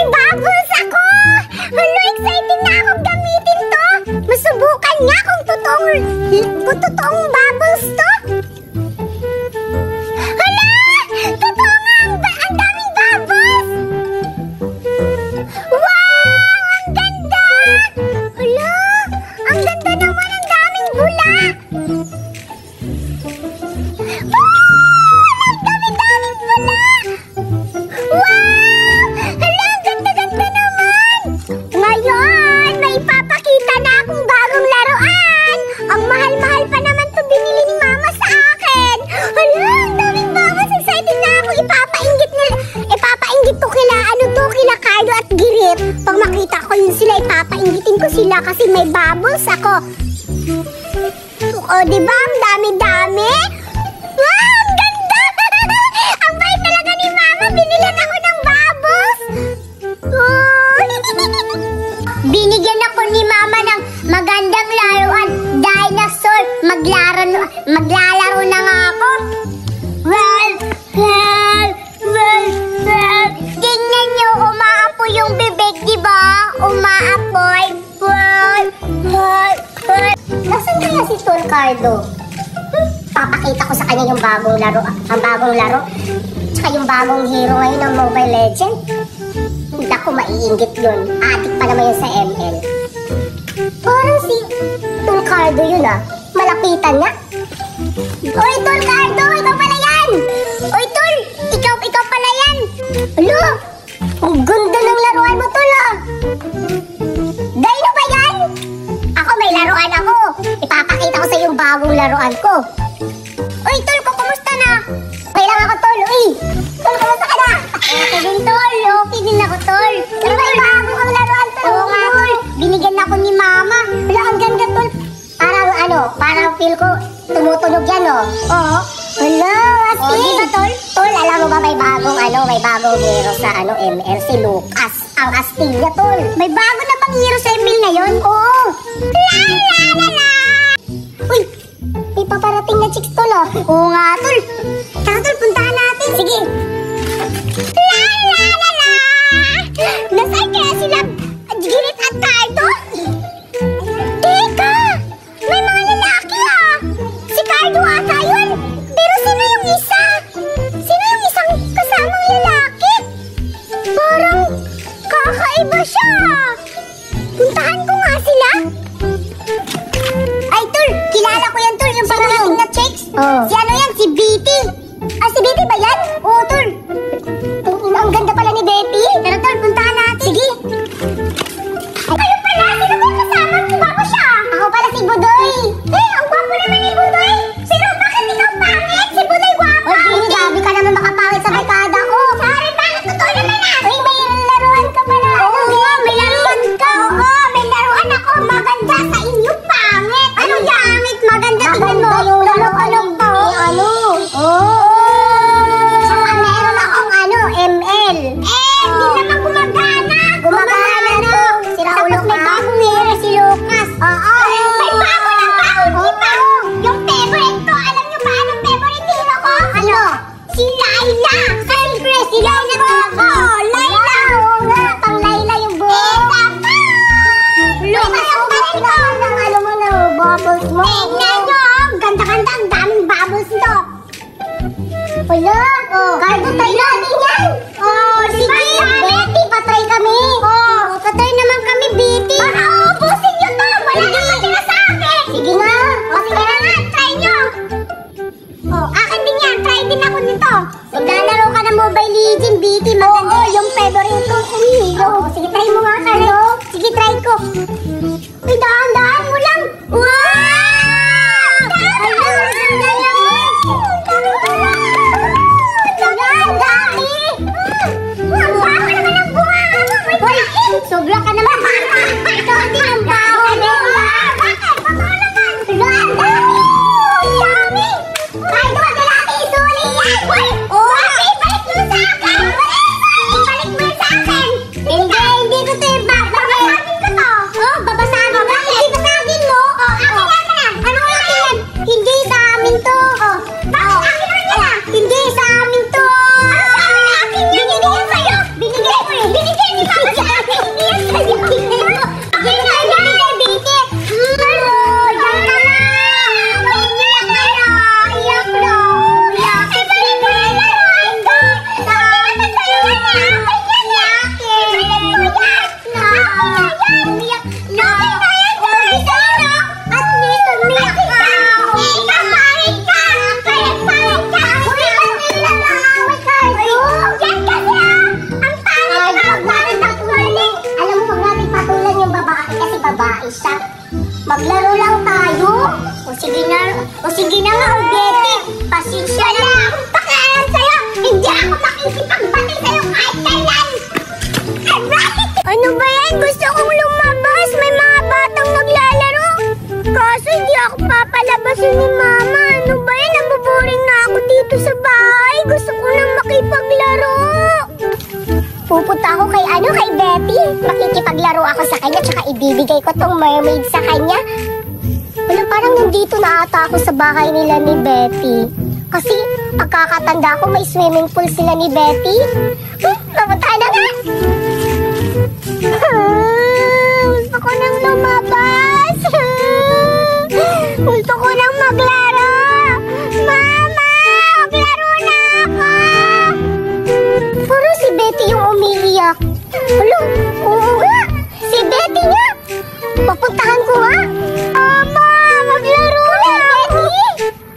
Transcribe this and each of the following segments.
May bubbles ako! Hala, excited na akong gamitin to! Masubukan niya kung totoong bubbles to! Hala! Totoo nga! Ang daming bubbles! Wow! Ang ganda! Hala! Ang ganda naman! Ang daming bula! Ang dami-daming bula! Wow! Hala! Ang ganda-ganda naman! Ngayon, may ipapakita na akong bagong laruan! Ang mahal-mahal pa naman to binili ni Mama sa akin! Hala! Ang daming bubbles! Excited na ako! Ipapainggit ko kila Carlo at Girit. Pag makita ko yun sila, ipapainggitin ko sila kasi may bubbles ako. O, diba? Ang dami-dami? Wow! Ang ganda! Ang bait talaga ni Mama! Binilan ako ng bubbles! Oh. Binigyan ako ni Mama ng magandang laruan. Dinosaur! Maglalaro na nga ako. Well. Tingnan nyo, umaapoy yung bibig, diba? Umaapoy. Nasaan kaya si Tol Cardo? Papakita ko sa kanya yung bagong laro. Ang bagong laro. Tsaka yung bagong hero ngayon ng Mobile Legends. Hindi ako maiinggit yun. Adik pa naman yun sa ML. Parang si Tol Cardo yun ah. Malapitan na. Oy, Tol Cardo! Ikaw pala yan! Oy, Tol! Ikaw pala yan! Alo! Ang ganda ng laruan mo, Tol ah! Dino ba yan? Ako may laruan ako. Ipapakita ko sa yung bagong laruan ko. Uy, Tol, kumusta na? Okay lang ako, Tol. Uy, Tol, kumusta ka na? Okay din, Tol. Okay din ako, Tol. Pero may bago kang laruan, Tol. Oo nga, Tol. Binigyan ako ni Mama. Wala, ang ganda, Tol. Parang feel ko tumutunog yan, oh. Oo. Wala, Asti. Oh, diba, Tol? Tol, alam mo ba may bagong hero sa ML, si Lucas. Ang Astilla, Tol. May bago na bang hero sa ML ngayon? Oo. La! Uy, may paparating na chicks, Tol, oh. Oo nga, Tol. Tara, Tol, puntahan natin. Sige. La! Nasaan kaya sila Girit at Cardo? Teka! May mga lalaki, ah. Si Cardo ata yun. Pero sino yung isa? Sino yung isang kasamang lalaki? Parang kakaiba siya. Puntahan ko nga sila. Ay, Tol, kilala ko yan, Tol. Yung parating na chicks. Oh. Si ano yan? Si Betty. Ah, si Betty ba yan? Oo, Tol. Ang ganda pala ni Betty. Tara, Tol, puntahan natin. Sige. Kayo pala, sino ba kasama? Gwapo siya. Ako pala si Budoy. Ang gwapo naman ni Budoy. Sino? Bakit ikaw pangit? Si Budoy gwapo. Uy, grabe ka naman makapangit sa barkada ko. Sorry, bakit totoo naman na? Uy, may laruan ka pala. Oo, may laruan ka. Oo, may laruan ako. Maganda sa inyo, pangit. Ano pangit? Maganda, tingnan mo. Ano ba? Ano? Oo. Saka meron akong ML. Hindi naman gumagana. Gumagana na. Sira ulo ka. May bagong hero si Lucas. Oo. May bago ng bagong iba. Yung favorite ko. Alam nyo ba anong favorite hero ko? Ano? Si Layla. Siyempre, si Layla talaga. Layla. Oo nga. Pang Layla yung buhok. Lucas, umasin ko. Ano mo na bubbles mo. Tignan nyo. Ganda-ganda. Ang daming bubbles to. Wala. Cardo, try natin yan. Sige. Betty, patry kami. Patry naman kami, Betty. Baka uubusin nyo to. Wala naman sila sa akin. Sige nga. Sige na nga. Try nyo. Akin din yan. Try din ako nito. Maglalaro ka ng Mobile Legends, Betty. Maganda. Yung favorite ko. Sige, try mo nga, Cardo. Sige, try ko. Uy, dahan-dahan mo lang. Wow! Sobra ka naman. Ito ang tinambaho. Bakit? Totoo naman. Ang dami. Ang dami. Cardo, ang dami. Isuli yan. Balik mo sa akin. Ibalik mo sa akin. Hindi ko ito yung babasagin ko to. Babasagin mo. Hindi basagin mo. Akin na. Ano ko yan? Hindi sa amin to. Bakit akin naman yan? Hindi sa amin to. Ano sa amin? Akin yan. Binigyan sa'yo. Binigyan ni Papa. mag-uusap. Maglaro lang tayo. O sige na nga, Betty. Pasensya na. Pakialam sa'yo. Hindi ako makikipagbati sa'yo kahit kailan. Ano ba yan? Gusto kong lumabas. May mga batang naglalaro. Kaso hindi ako papalabasin ni Mama. Ano ba yan? Nabuboring na ako dito sa bahay. Gusto ko nang makipaglaro. Pupunta ako kay Betty. Makikipaglaro ako sa kanya, tsaka ibibigay ko tong mermaid sa kanya. Wala, parang nandito na ata ako sa bahay nila ni Betty. Kasi pagkakatanda ko, may swimming pool sila ni Betty. Pupunta na nga. Gusto ko nang lumabas. Gusto ko nang maglaro. Mama, maglaro na ako. Puro si Betty yung umiiyak. Alo, oo nga. Si Betty nga. Papuntahan ko nga. Ama, maglaro na ako.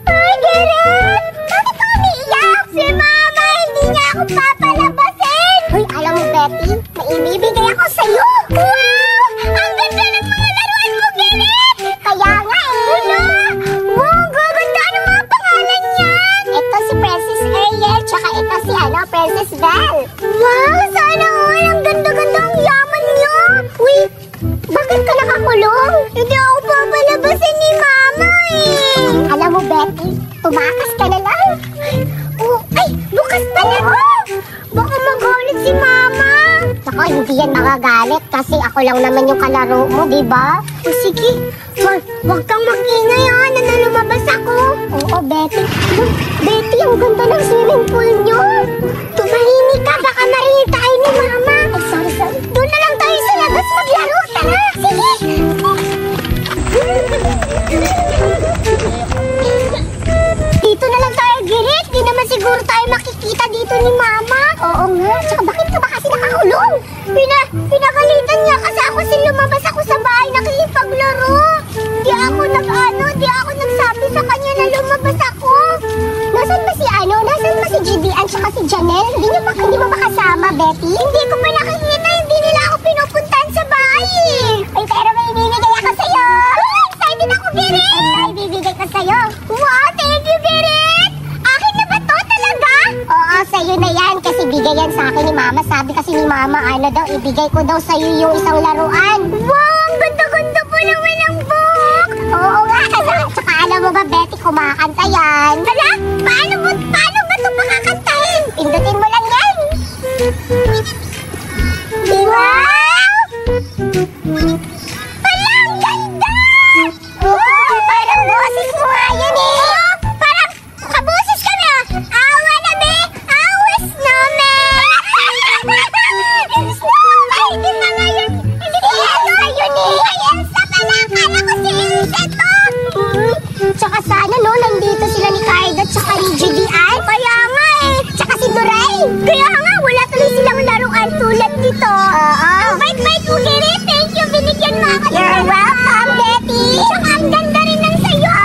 Ay, Gerrit. Bakit ka umiiyak? Si Mama, hindi niya ako papalabasin. Hoy, alam mo, Betty, may ibibigay ako sa'yo. Wow! Ang ganda ng mga laruan mo, Gerrit. Kaya nga eh. Wow, gaganda ng mga pangalan niyan. Ito si Princess Ariel, tsaka ito si Princess Belle. Wow, sana all. Ang ganda-ganda ang yaman niyo. Uy, bakit ka nakakulong? Hindi ako papalabasin ni Mama eh. Alam mo, Betty, tumakas ka na lang. Oh, ay, bukas pa na. Baka magalit si Mama. Ako, hindi yan magagalit kasi ako lang naman yung kalaro mo, di ba? O sige, wag kang mag-ingay na lumabas ako. Oo, Betty. Look, Betty, ang ganda ng swimming pool nyo. Tumahimik ka, baka marinig tayo ni Mama. Ay, sorry. Doon na lang tayo sa labas maglaro. Tara, sige. Dito na lang tayo, Gerrit. Di naman siguro tayo makikita dito ni Mama. Oo nga. Tsaka bakit ka ba kasi nakakulong? Pinagalitan niya kasi ako lumabas ako sa bahay nakikipaglaro. Di ako nagsabi sa kanya na lumabas ako. Nasaan ba si GBan tsaka si Janelle? Hindi mo ba kasama, Betty? Hindi ko pa nakikita. Hindi nila ako pinupuntahan sa bahay eh. Ay, pero may ibibigay ako sa'yo. Excited ako, Gerrit. Ay, ibibigay ko sa'yo. Wow, thank you, Gerrit. Akin na ba to talaga? Oo, sa'yo na yan kasi bigay yan sa akin ni Mama. Sabi kasi ni Mama, ibigay ko daw sa'yo yung isang laruan. Wow, ang ganda-ganda po naman ang book. Oo nga, tsaka alam mo ba, Betty, kumakanta yan. Hala, paano ba ito makakantahin? Pindutin mo lang yan. Wow! Hala, ang ganda! Oo, parang boses mo nga yan eh. Oo, parang kaboses kami ah. Awa na be, awas na me. Snowball, hindi pa nga yun. Hindi pa yun eh. Ay, Elsa pala, akala ko si Elsa to. Tsaka sana nandito sila ni Cardo tsaka ni GDI. Kaya nga eh. Tsaka si Doray. Kaya nga, wala tuloy silang laruan tulad dito. Oo. Ang bait-bait mo, Gerrit. Thank you, binigyan mo ako. You're welcome, Betty. Tsaka ang ganda rin ng sayo.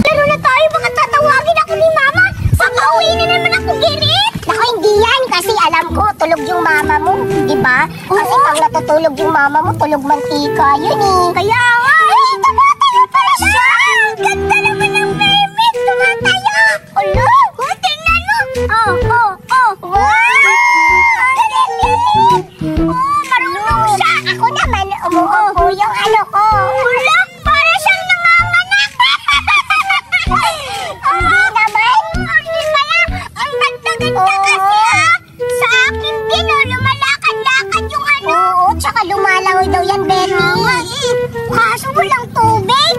Laro na tayo, baka tatawagin ako ni Mama. Papauwi na naman ako, Gerrit. Naku, hindi yan. Kasi alam ko, tulog yung Mama mo. Diba? Kasi pag natutulog yung Mama mo, tulog mantika. Yun eh. Kaya nga. Ay, tumatayo pala siya. Ang ganda naman ng mermaid. Tumatayo. Ulo. Tingnan mo. Oh. Wow. Marunong siya. Ako naman, umuupo yung ko. Wala, para siyang nanganganak. Hindi naman. Hindi pala. Ang ganda-ganda kasi sa akin din, lumalakad-lakad yung Oo, tsaka lumalaw daw yan, Betty. Kaso walang tubig.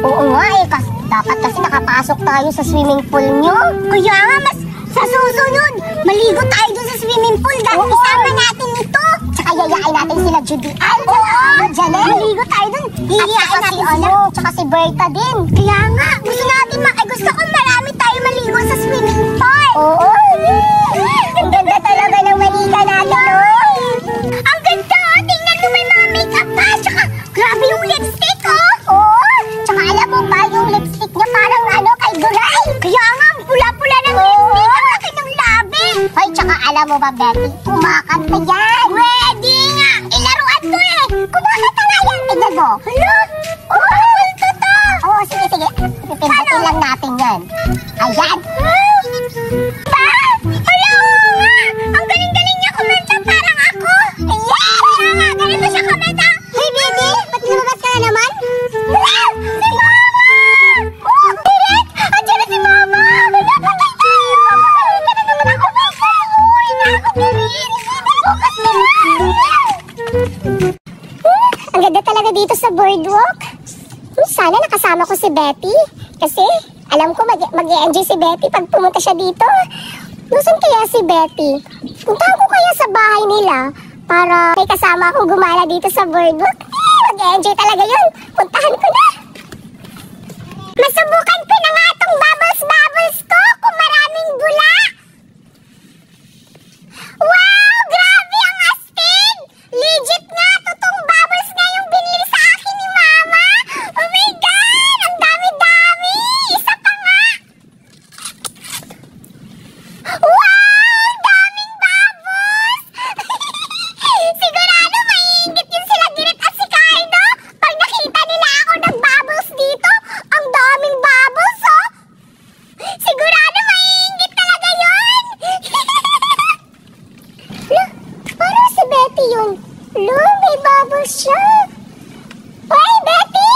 Oo nga eh, dapat kasi nakapasok tayo sa swimming pool nyo. Kaya nga, sa susunod, maligo tayo dun sa swimming pool dahil isama natin ito. Tsaka yayain natin sila Judian. Oo, Janelle. Maligo tayo dun. Hihiyain natin sila. Tsaka si Berta din. Kaya nga, gusto ko marami tayo maligo sa swimming pool. Oo. Ang ganda talaga ng maliga natin, no? Ang ganda, tingnan mo, may mga makeup pa. Tsaka, grabe yung lipstick, oh. Oo. Tsaka alam mo ba, yung lipstick niya parang kay Duray. Kaya nga, pula-pula ng lipstick. Ang laki ng labi. Hoy, tsaka alam mo ba, Betty, kumakanta yan. Pwede nga. Ilaruan ko eh. Kumakanta nga yan. Tignan mo. Hala? Oh, multo to. Oo, sige. Pipindutin lang natin yan. Ayan. Pa? Hala, oo nga. Ang galing-galing niya kumanta parang ako. Yes! Kaya nga, ganito siya kumanta. Hey, baby, ba't lumabas ka na naman? Hala, si Mama! Oh, direct! Andiyan na si Mama! Hala, patay tayo! Papagaling ka na naman ako. Uy, na ako, baby. Bukas na na. Ang ganda talaga dito sa boardwalk. Sana nakasama ko si Betty. Kasi alam ko mag-e-enjoy si Betty pag pumunta siya dito. Nasaan kaya si Betty? Puntahan ko kaya sa bahay nila para may kasama akong gumala dito sa boardwalk. Mag-e-enjoy talaga yun. Puntahan ko na. Masubukan ko na nga itong bubbles ko kung maraming bula. Wow! Grabe ang astig! Legit nga! Totoong bubbles nga yung binili sa akin ni Mama! Oh my God! Ang dami-dami! Isa pa nga! Wow! Ang daming bubbles! Sigurado maiingit yun sila Girit at si Cardo pag nakita nila ako ng bubbles dito. Ang daming bubbles, oh! Sigurado maiingit talaga yun! Parang si Betty yun. May bubbles siya. Hoy, Betty!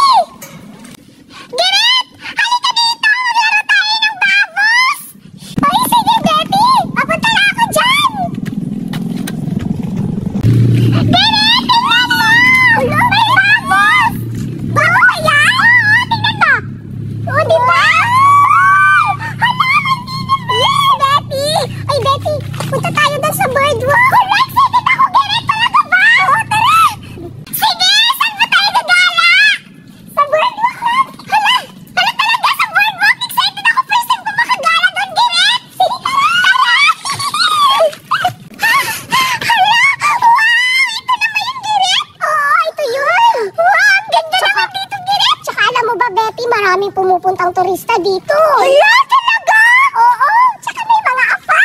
Girit! Halika dito! Maglaro tayo ng bubbles! Hoy, sige, Betty! Papunta na ako dyan! Girit! Tingnan mo! May bubbles! Bago ba yan? Oo, tingnan mo! Oo, diba? Yes, Betty! Ay, Betty! Punta tayo doon sa boardwalk! Correct! Sige ako, Girit! Talaga ba? Oo, tara! Sige! Saan ba tayo gagala? Sa boardwalk? Hala! Hala talaga sa boardwalk! Excited ako! First time ko makagala doon, Girit! Sige, tara! Hala! Wow! Ito naman yung Girit! Oo, ito yun! Wow! Ang ganda naman dito, Girit! Tsaka alam mo ba, Betty, maraming pumupuntang turista dito. Hala! Talaga? Oo! Tsaka may mga apa!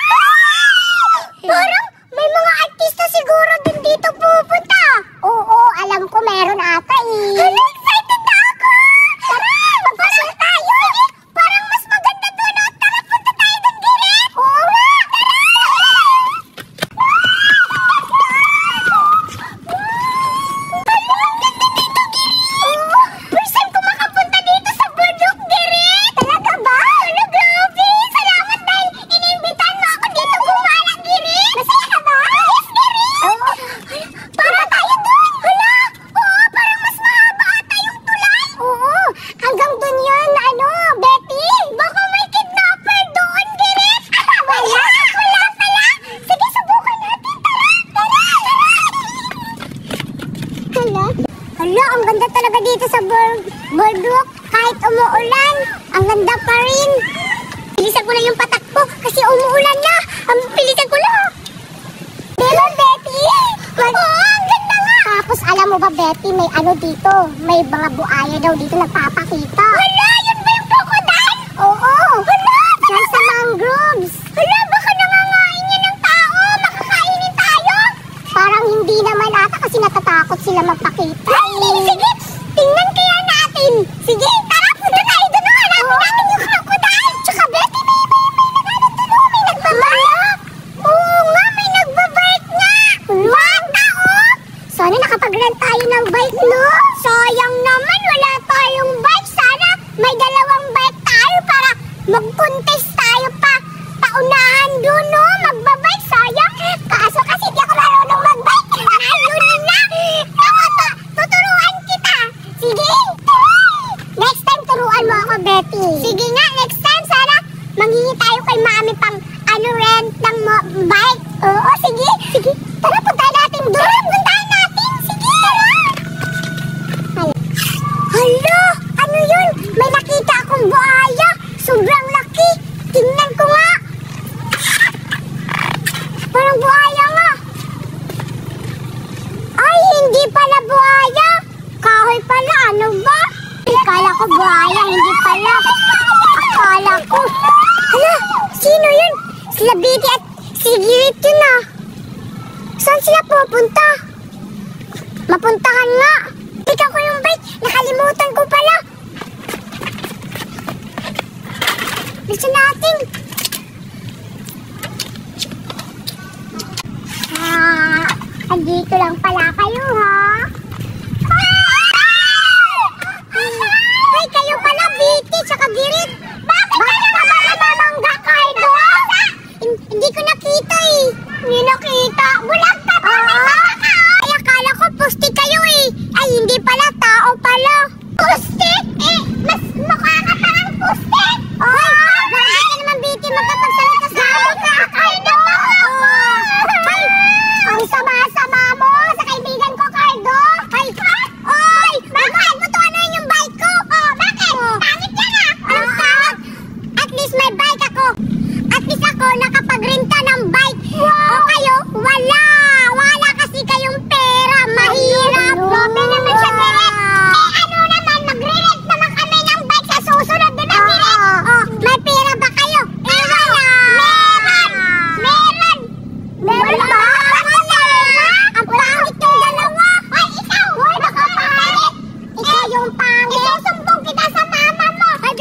Parang may mga artista siguro din dito pupunta. Oo, alam ko meron ata eh. Hala, excited na ako! Tara, magpasyal tayo! Parang mas maganda doon. O, tara, punta tayo doon, Girit! Oo nga, tara! Hala, ang ganda dito, Girit! First time ko makapunta dito sa boardwalk, Girit! Talaga ba? Hala, grabe! Salamat dahil inimbitan mo ako dito gumala, Girit! Masaya ka ba? Yes, Girit! Oo. Para tayo doon! Hala! Oo, parang mas mahaba ata yung tulay! Oo, hanggang doon yun, Betty! Baka may kidnapper doon, Girit! Wala pala! Sige, subukan natin! Tara! Hala? Hala, ang ganda talaga dito sa boardwalk. Kahit umuulan, ang ganda pa rin. Bilisan ko na yung patakbo kasi umuulan na. Ang bilisan ko lang. Diba, Betty? Oo, ang ganda nga. Tapos alam mo ba, Betty, may dito. May mga buaya daw dito nagpapakita. Hala, yun ba yung crocodile? Oo. Hala, diyan sa mangroves. Hala, baka nangangain yan ng tao. Makakainin tayo. Parang hindi naman ata kasi natatakot sila magpakita. Sige, tingnan kaya natin. Sige, tara, punta tayo doon. Hanapin natin yung crocodile. Tsaka, Betty, may nagbabike. Oo nga, may nagbabike nga. What? Sana nakapag-rent tayo ng bike, no? Sayang naman, wala tayong bike. Sana may dalawang bike tayo para mag-contest tayo pa. Paunahan doon, no? Magbabike, sayang. Kaso kasi di ako marunong mag-bike. Ayun na. Tuturuan kita. Sige. Next time, turuan mo ako, Betty. Sige nga, next time, sana manghingi tayo kay Mami pang rent ng bike. Oo, sige. Sige. Tara, puntahan natin doon. Puntahan natin. Sige. Tara. Hala, ano yun? May nakita akong buhaya. Sobrang laki. Tingnan ko nga. Parang buhaya nga. Ay, hindi pala buhaya. Kahoy pala, ano ba? Akala ko buhaya, hindi pala. Akala ko. Hala, sino yun? Sila Betty at si Girit yun ah. Saan sila pupunta? Mapuntahan nga. Ikaw ko yung bike. Nakalimutan ko pala. Bilisan natin. Andito lang pala kayo, ha? Ay, kayo pala, Biti, tsaka Girit. Bakit ka namamangga, Cardo? Hindi ko nakita eh. Hindi nakita. Bulag ka ba? Ay, akala ko pusti kayo eh. Ay, hindi pala, tao pala. Pusti? Eh, mas mukha ka parang pusti. Ay, bakit ka naman, Biti, magkapagsalita sa akin ka, Cardo? Ay, ang sama-sama mo sa kaibigan ko, Cardo. Ay, ay, bakit mo to ano yung bike ko? Oh, bakit? Pangit yan ah. Anong pangit? At least may bike ako. At least ako nakapagrenta ng bike. O kayo, wala. Wala kasi kayong pera. Mahirap. Problem naman siya, Girit. Eh, ano naman, magre-rent naman kami ng bike sa susunod, di ba, Girit? May pera ba kayo? Eh, wala. Meron. Meron ba? Ang pangit yung dalawa. Ay, ikaw. Hoy, baka pangit. Ikaw yung pangit. Isusumbong kita sa mama mo. Ay,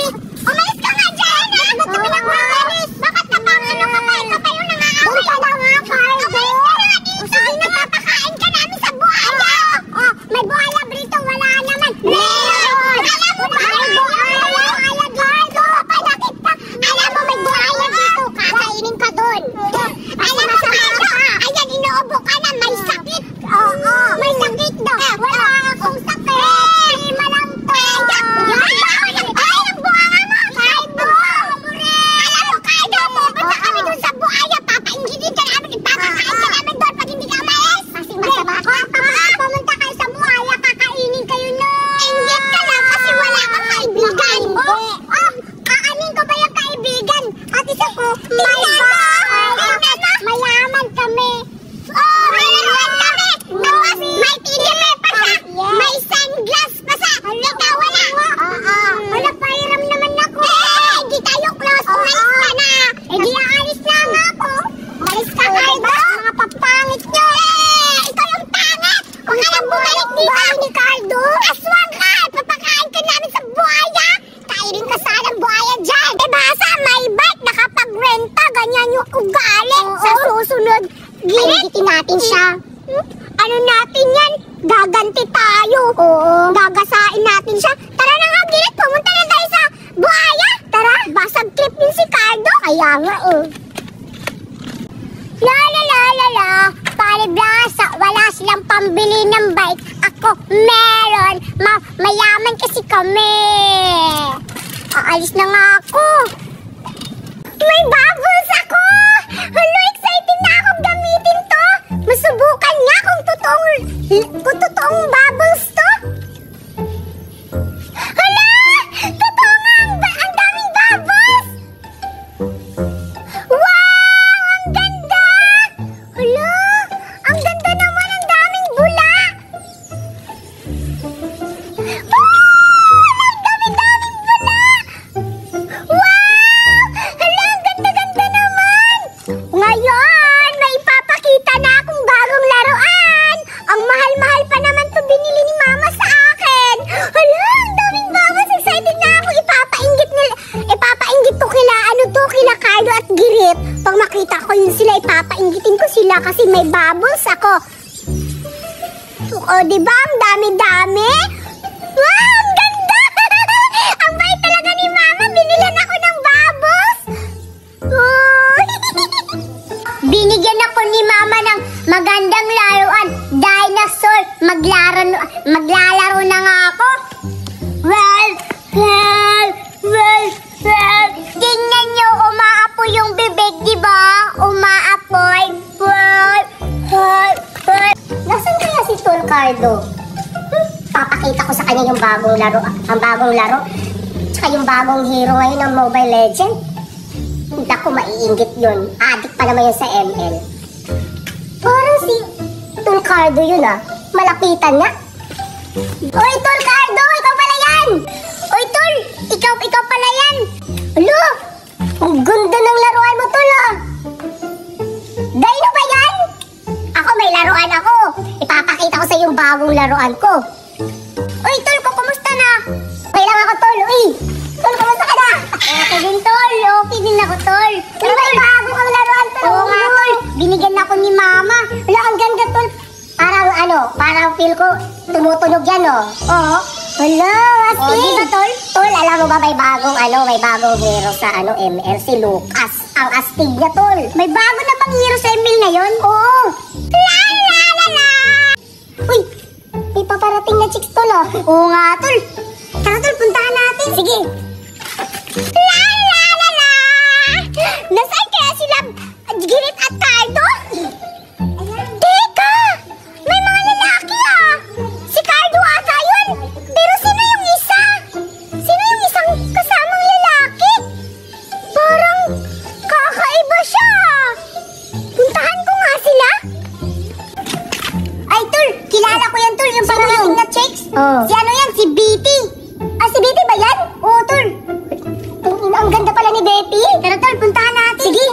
umalis ka nga dyan. Ba't kami nagmamalis? Bakit ka pang ano ka pa? Ikaw pa yung nangaaway. Punta na nga, Cardo. Umalis ka na dito. Sige, napapakain ka namin sa buhaya. May buhaya brito. Wala naman. Meron. Alam mo ba? May buhaya. Cardo, palakit ka. Alam mo, may buhaya dito. Kakainin ka doon. Alam mo, Cardo. Ayan, inuubo ka na. May sakit. Oo, may sakit daw. Wala akong sakit. Lima lang to. Ay, ang buhanga mo. Cardo. Alam mo, Cardo, pupunta kami doon sa buhaya. Papainggitin ka namin. Ipapakain ka namin doon pag hindi ka umalis. Kasi masama ko. Pumunta kayo sa buhaya. Kakainin kayo na. Inggit ka lang kasi wala kang kaibigan. Kakainin ko ba yung kaibigan? At isa ko, mayaman kami. Mayaman kami. Tapos may tinime pa siya. May sunglass pa siya. Ikaw wala. Wala, pahiram naman ako. Hindi tayo close. Umalis ka na. Hindi aalis na nga ako. Umalis ka, Cardo. Mga papangit nyo. Ikaw yung pangit. Kung alam bumalik dito. Ni Cardo. Aswang ka. Papakain ka namin sa buhaya. Kainin ka sana ng buhaya dyan. Eh basa, may bike. Nakapag-renta. Ganyan yung ugali. Sa susunod, ginigitin natin siya. Ano natin yan? Gaganti tayo. Gagasain natin siya. Tara na nga, Girit. Pumunta na tayo sa buhaya. Tara. Basag clip din si Cardo. Kaya nga La. Paliblasa. Wala silang pambili ng bike. Ako, meron. Mayaman kasi kami. Aalis na nga ako. May bubbles ako! Hello, excited na akong gamitin to! Masubukan nga kung totoong bubbles to! Hala! Totoo nga! Ang daming bubbles! Wow! Ang ganda! Hala! Ang ganda naman! Ang daming bula! Ang dami-daming bula! Wow! Hala, ang ganda-ganda naman! Ngayon, may ipapakita na akong bagong laruan! Ang mahal-mahal pa naman to binili ni Mama sa akin! Hala, ang daming bubbles! Excited na ako! Ipapainggit to kila Cardo at Girit. Pag makita ko yun sila, ipapainggitin ko sila kasi may bubbles ako. O, diba? Ang dami-dami! Wow, ang ganda! Ang bait talaga ni Mama! Binilan ako ng bubbles! Binigyan ako ni Mama ng magandang laruan. Dinosaur. Maglalaro na nga ako. Well. Tingnan nyo, umaapoy yung bibig, diba? Umaapoy. Nasaan kaya si Tol Cardo? Papakita ko sa kanya yung bagong laro. Ang bagong laro. Tsaka yung bagong hero ngayon ng Mobile Legends. Hindi ako maiinggit yun. Addict pa naman yun sa ML. Parang si Tol Cardo yun Malapitan na. Oy, Tol Cardo! Ikaw pala yan! Oy, Tol! Ikaw pala yan! Alo! Ang ganda ng laruan mo, Tol Dino ba yan? Ako may laruan ako. Ipapakita ko sa yung yung bagong laruan ko. Uy, tol ko, kumusta na? Okay lang ako, tol. Uy, tol, kumusta ka na? Okay din, tol. Okay din ako, tol. Ano ba yung bago kang laruan, tol? Oo nga, tol. Binigyan ako ni mama. Wala, ang ganda, tol. Parang feel ko tumutunog yan, oh. Oo. Wala, astig. Oh, diba, tol? Tol, alam mo ba may bagong hero sa ML, si Lucas. Ang astig niya, tol. May bago na bang hero sa ML ngayon? Oo. La la la la. Uy, may paparating na chicks, tol, oh. Oo nga, tol. Tara, tol, puntahan natin. Sige. La la la la. Nasaan kaya sila Girit at Cardo? Teka! May mga lalaki, ah. Si Cardo ata yun. Pero sino yung isa? Sino yung isang kasamang lalaki? Parang kakaiba siya. Puntahan ko nga sila. Ay, tol. Kilala ko yan, tol. Yung pangalating na chicks. Si ano yan? Si Betty. Ah, si Betty ba yan? Oo, tol. Ang ganda pala ni Betty. Tara, tol. Puntahan natin. Sige.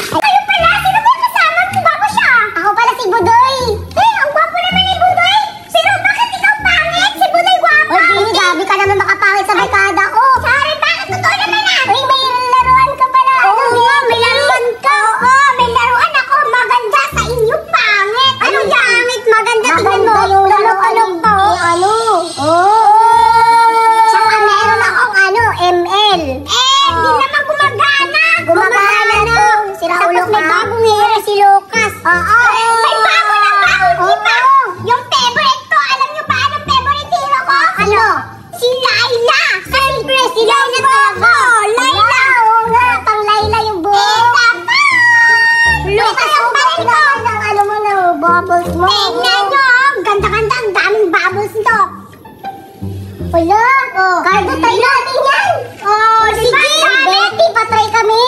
Kayo pala. Sino ba yung kasama? Gwapo siya. Ako pala si Budoy. Ang gwapo naman ni Budoy. Pero bakit ikaw pangit? Si Budoy gwapo. Uy, Bini, gabi ka naman makapangit sa barkada ko. Sorry, bakit totoo naman na? Uy, may laruan ka pala. Oo nga, may laruan ka. Oo, may laruan ako. Maganda sa inyo, pangit. Ano pangit? Maganda, tingnan mo. Tulog-tulog pa. Ano? Saka meron akong ML. Di naman gumagana. Gumagana na. Sira ulo ka. Tapos may bagong hero si Lucas. Oo. May bago na bago, di ba? Yung favorite ko. Alam niyo ba anong favorite hero ko? Ano? Si Layla. Siyempre, si Layla talaga. Layla. Oo nga, pang Layla yung buhok. Lucas ang balik ko. Ano mo na, bubbles mo. Tingnan nyo. Ganda-ganda. Ang daming bubbles nito. Wala. Cardo, try natin yan. Sige. Betty, patry kami.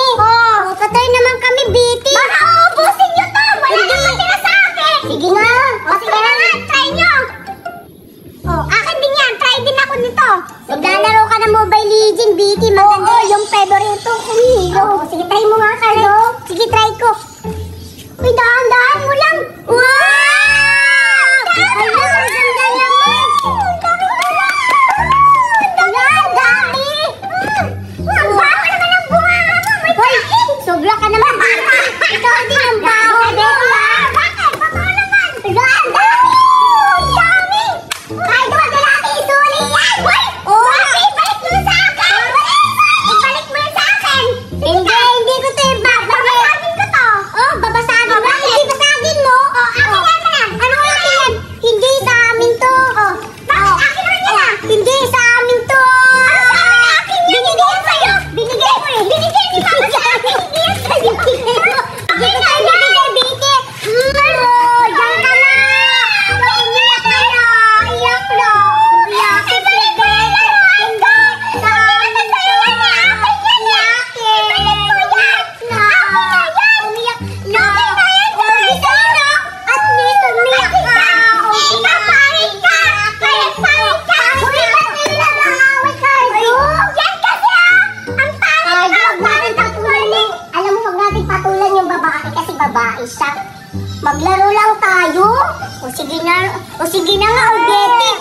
Patry naman kami, Betty. Baka uubusin nyo to. Wala naman sila sa akin. Sige nga. Sige na nga. Try nyo. Akin din yan. Try din ako nito. Maglalaro ka ng Mobile Legends, Betty. Maganda. yung favorite ko. Sige, try mo nga, Cardo. Sige, try ko. Uy, dahan-dahan mo lang. Wow! Ang ganda naman. Sobra ka naman. Ikaw din ang baho. Bakit? Totoo naman. Ang dami. Ang dami. Kahit wag na natin isuli yan. Ibalik mo sa akin. Ibalik mo sa akin. Hindi ko ito babasagin ko to. Babasagin mo. Hindi basagin mo. Akin yan na. Ano ko natin yan? Hindi sa amin to. Bakit? Akin naman yan ah. Hindi sa amin to. Ano sa amin? Akin yan. Binigay sa'yo. Binigay mo eh. Binigay ni Papa sa akin. Babae siya. Maglaro lang tayo. O sige na nga, Betty.